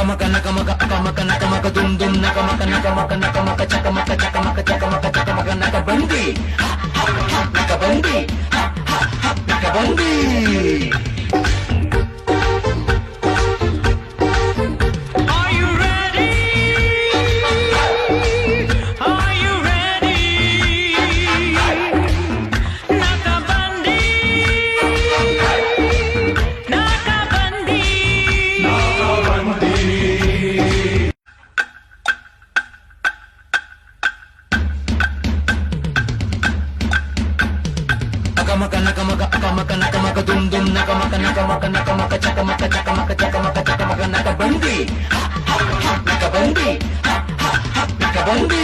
Nakamaka nakamaka akamaka nakamaka dum dum nakamaka nakamaka nakamaka chakamaka chakamaka chakamaka chakamaka nakabandi nakabandi nakabandi. Nakamaka nakamaka akamaka nakamaka dum dum nakamaka nakamaka nakamaka chakamaka chakamaka chakamaka chakamaka nakabandi nakabandi nakabandi.